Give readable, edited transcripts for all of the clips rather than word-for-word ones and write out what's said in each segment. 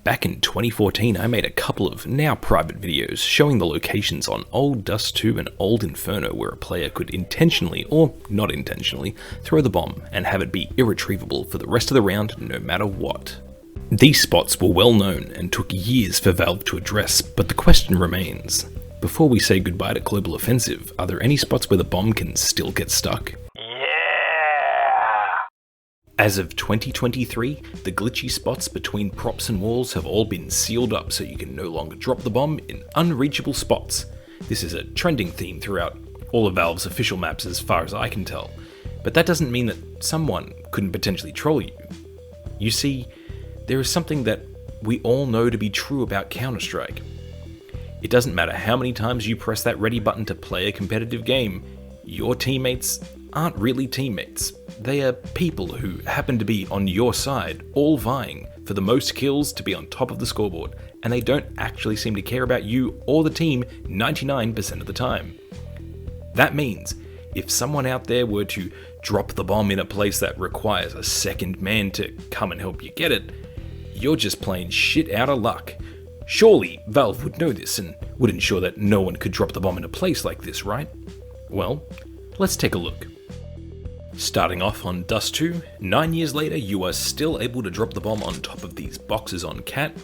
Back in 2014, I made a couple of now private videos showing the locations on old Dust 2 and old Inferno where a player could intentionally, or not intentionally, throw the bomb and have it be irretrievable for the rest of the round no matter what. These spots were well known and took years for Valve to address, but the question remains. Before we say goodbye to Global Offensive, are there any spots where the bomb can still get stuck? As of 2023, the glitchy spots between props and walls have all been sealed up so you can no longer drop the bomb in unreachable spots. This is a trending theme throughout all of Valve's official maps as far as I can tell, but that doesn't mean that someone couldn't potentially troll you. You see, there is something that we all know to be true about Counter-Strike. It doesn't matter how many times you press that ready button to play a competitive game, your teammates aren't really teammates. They are people who happen to be on your side, all vying for the most kills to be on top of the scoreboard, and they don't actually seem to care about you or the team 99% of the time. That means, if someone out there were to drop the bomb in a place that requires a second man to come and help you get it, you're just plain shit out of luck. Surely Valve would know this and would ensure that no one could drop the bomb in a place like this, right? Well, let's take a look. Starting off on Dust 2, 9 years later you are still able to drop the bomb on top of these boxes on Cat,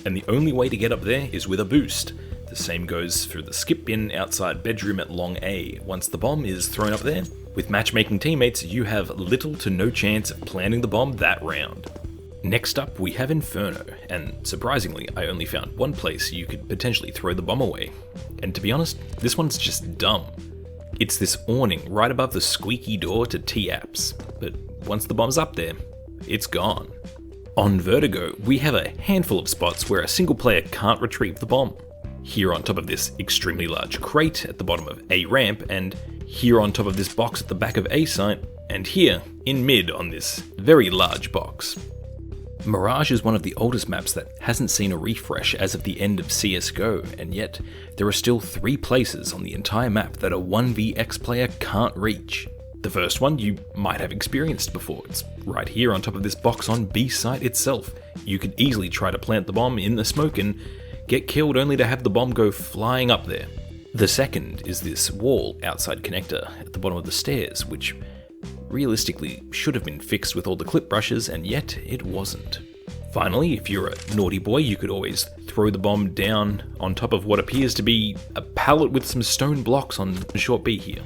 and the only way to get up there is with a boost. The same goes for the skip bin outside bedroom at Long A. Once the bomb is thrown up there, with matchmaking teammates you have little to no chance of planting the bomb that round. Next up we have Inferno, and surprisingly I only found one place you could potentially throw the bomb away. And to be honest, this one's just dumb. It's this awning right above the squeaky door to T-Apps, but once the bomb's up there, it's gone. On Vertigo, we have a handful of spots where a single player can't retrieve the bomb. Here on top of this extremely large crate at the bottom of A ramp, and here on top of this box at the back of A site, and here in mid on this very large box. Mirage is one of the oldest maps that hasn't seen a refresh as of the end of CSGO, and yet there are still 3 places on the entire map that a 1vx player can't reach. The first one you might have experienced before. It's right here on top of this box on B site itself. You could easily try to plant the bomb in the smoke and get killed only to have the bomb go flying up there. The second is this wall outside connector at the bottom of the stairs, which realistically should have been fixed with all the clip brushes, and yet it wasn't. Finally, if you're a naughty boy, you could always throw the bomb down on top of what appears to be a pallet with some stone blocks on short B here.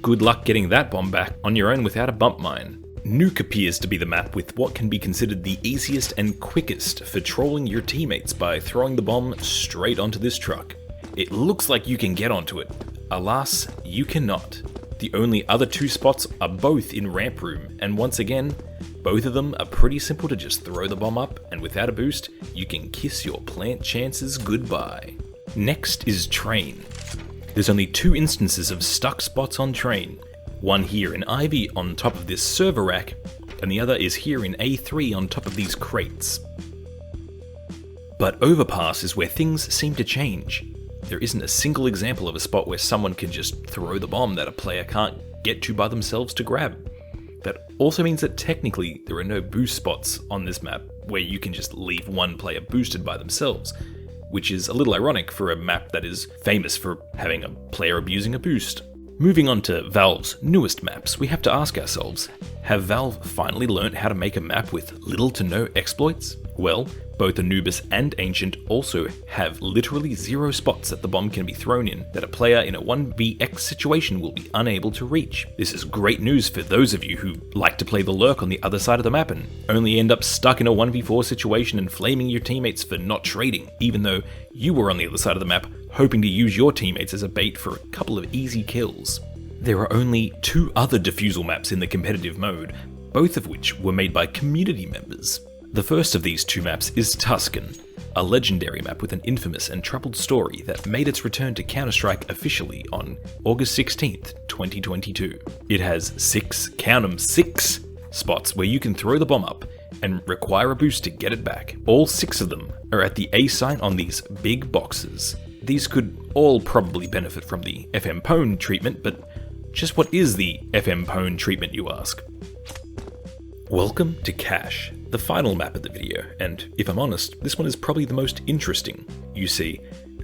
Good luck getting that bomb back on your own without a bump mine. Nuke appears to be the map with what can be considered the easiest and quickest for trolling your teammates by throwing the bomb straight onto this truck. It looks like you can get onto it. Alas, you cannot. The only other 2 spots are both in ramp room, and once again, both of them are pretty simple to just throw the bomb up, and without a boost, you can kiss your plant chances goodbye. Next is Train. There's only 2 instances of stuck spots on Train. One here in Ivy on top of this server rack, and the other is here in A3 on top of these crates. But Overpass is where things seem to change. There isn't a single example of a spot where someone can just throw the bomb that a player can't get to by themselves to grab. That also means that technically there are no boost spots on this map where you can just leave one player boosted by themselves, which is a little ironic for a map that is famous for having a player abusing a boost. Moving on to Valve's newest maps, we have to ask ourselves, have Valve finally learnt how to make a map with little to no exploits? Well, both Anubis and Ancient also have literally 0 spots that the bomb can be thrown in that a player in a 1vx situation will be unable to reach. This is great news for those of you who like to play the lurk on the other side of the map and only end up stuck in a 1v4 situation and flaming your teammates for not trading, even though you were on the other side of the map hoping to use your teammates as a bait for a couple of easy kills. There are only 2 other defusal maps in the competitive mode, both of which were made by community members. The first of these 2 maps is Tuscan, a legendary map with an infamous and troubled story that made its return to Counter-Strike officially on August 16th, 2022. It has 6, count 'em, 6 spots where you can throw the bomb up and require a boost to get it back. All 6 of them are at the A site on these big boxes. These could all probably benefit from the FM Pwn treatment, but just what is the FM Pwn treatment, you ask? Welcome to Cache, The final map of the video, and if I'm honest, this one is probably the most interesting. You see,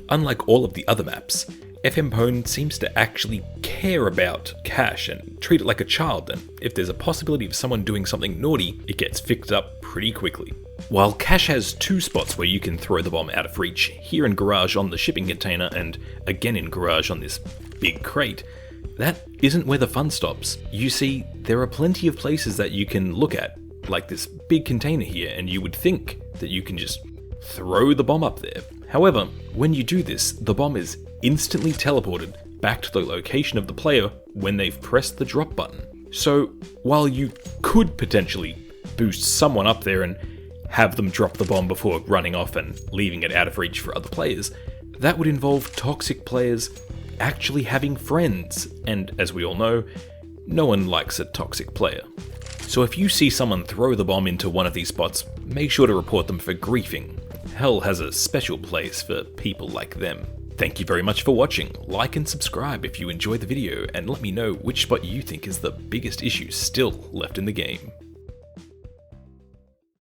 unlike all of the other maps, FM Pwn seems to actually care about cash and treat it like a child, and if there's a possibility of someone doing something naughty, it gets fixed up pretty quickly. While Cash has 2 spots where you can throw the bomb out of reach, here in Garage on the shipping container and again in Garage on this big crate, that isn't where the fun stops. You see, there are plenty of places that you can look at, like this big container here, and you would think that you can just throw the bomb up there. However, when you do this, the bomb is instantly teleported back to the location of the player when they've pressed the drop button. So, while you could potentially boost someone up there and have them drop the bomb before running off and leaving it out of reach for other players, that would involve toxic players actually having friends, and as we all know, no one likes a toxic player. So if you see someone throw the bomb into one of these spots, make sure to report them for griefing. Hell has a special place for people like them. Thank you very much for watching. Like and subscribe if you enjoyed the video, and let me know which spot you think is the biggest issue still left in the game.